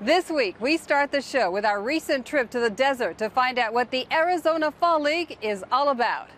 This week, we start the show with our recent trip to the desert to find out what the Arizona Fall League is all about.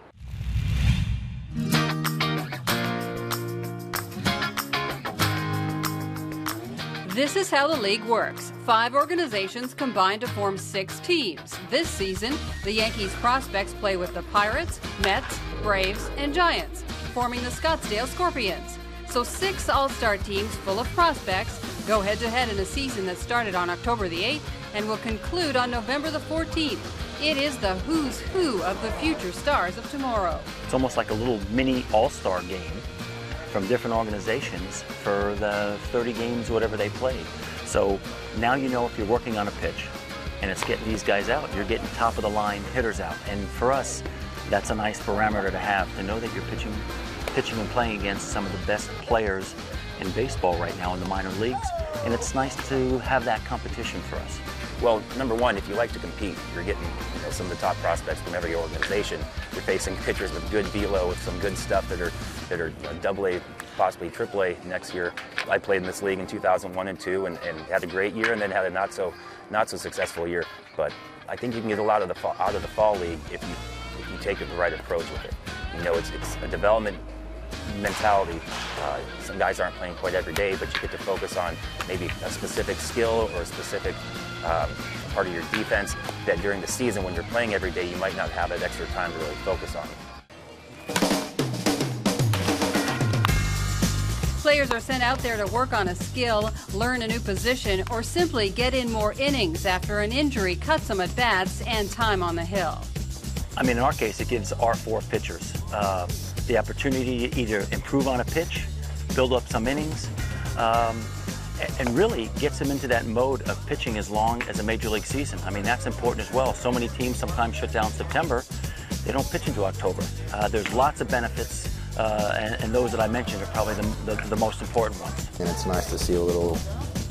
This is how the league works. 5 organizations combine to form 6 teams. This season, the Yankees prospects play with the Pirates, Mets, Braves, and Giants, forming the Scottsdale Scorpions. So 6 all-star teams full of prospects go head-to-head in a season that started on October the 8th and will conclude on November the 14th. It is the who's who of the future stars of tomorrow. It's almost like a little mini all-star game from different organizations for the 30 games, whatever they play. So now you know if you're working on a pitch and it's getting these guys out, you're getting top-of-the-line hitters out. And for us, that's a nice parameter to have, to know that you're pitching and playing against some of the best players in baseball right now in the minor leagues, and it's nice to have that competition for us. Well, number one, if you like to compete, you're getting some of the top prospects from every organization. You're facing pitchers with good velo, with some good stuff that are AA, possibly AAA next year. I played in this league in 2001 and 2 and had a great year, and then had a not so successful year. But I think you can get a lot of out of the fall league if you take the right approach with it. You know, it's a development mentality. Some guys aren't playing quite every day, but you get to focus on maybe a specific skill or a specific part of your defense that during the season, when you're playing every day, you might not have that extra time to really focus on. Players are sent out there to work on a skill, learn a new position, or simply get in more innings after an injury cuts them at bats and time on the hill. I mean, in our case, it gives our 4 pitchers the opportunity to either improve on a pitch, build up some innings, and really gets them into that mode of pitching as long as a major league season. I mean, that's important as well. So many teams sometimes shut down September. They don't pitch into October. There's lots of benefits, and those that I mentioned are probably the most important ones. And it's nice to see a little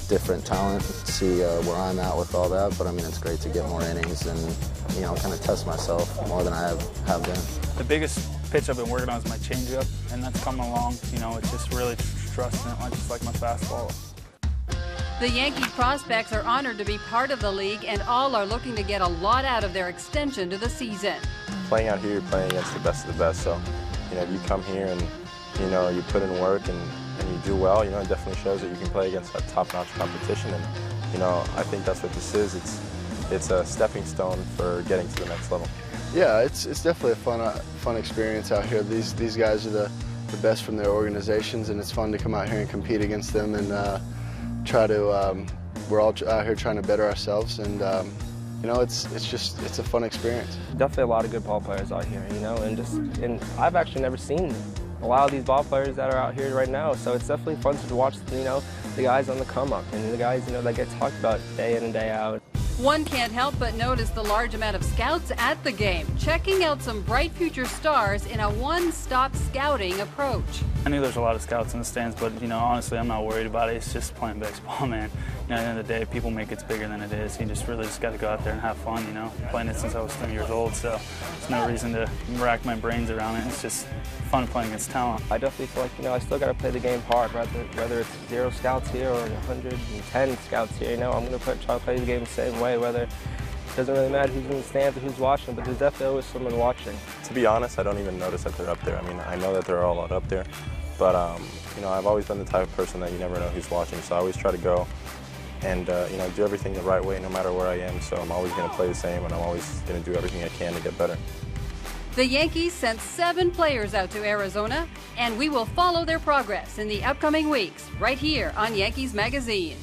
different talent, see where I'm at with all that, but I mean, it's great to get more innings and, you know, kind of test myself more than I have been. The biggest pitch I've been working on is my changeup, and that's coming along. You know, it's just really trusting it, just like my fastball. The Yankee prospects are honored to be part of the league, and all are looking to get a lot out of their extension to the season. Playing out here, you're playing against the best of the best, so, you know, if you come here and, you know, you put in work and you do well, you know, it definitely shows that you can play against that top-notch competition, and, you know, I think that's what this is. It's a stepping stone for getting to the next level. Yeah, it's definitely a fun experience out here. These guys are the best from their organizations, and it's fun to come out here and compete against them and try to. We're all out here trying to better ourselves, and you know, it's a fun experience. Definitely a lot of good ball players out here, you know, and I've actually never seen a lot of these ball players that are out here right now, so it's definitely fun to watch, you know, the guys on the come up and the guys, you know, that get talked about day in and day out. One can't help but notice the large amount of scouts at the game, checking out some bright future stars in a one-stop scouting approach. I knew there's a lot of scouts in the stands, but, you know, honestly, I'm not worried about it. It's just playing baseball, man. You know, at the end of the day, people make it bigger than it is. You just really got to go out there and have fun, you know. I'm playing it since I was 20 years old, so there's no reason to rack my brains around it. It's just fun playing against talent. I definitely feel like, you know, I still got to play the game hard, whether it's 0 scouts here or 110 scouts here, you know. I'm going to try to play the game the same way, whether it doesn't really matter who's in the stands or who's watching, but there's definitely always someone watching. To be honest, I don't even notice that they're up there. I mean, I know that they're all out up there, but, you know, I've always been the type of person that you never know who's watching, so I always try to go and, you know, do everything the right way no matter where I am, so I'm always going to play the same, and I'm always going to do everything I can to get better. The Yankees sent 7 players out to Arizona, and we will follow their progress in the upcoming weeks right here on Yankees Magazine.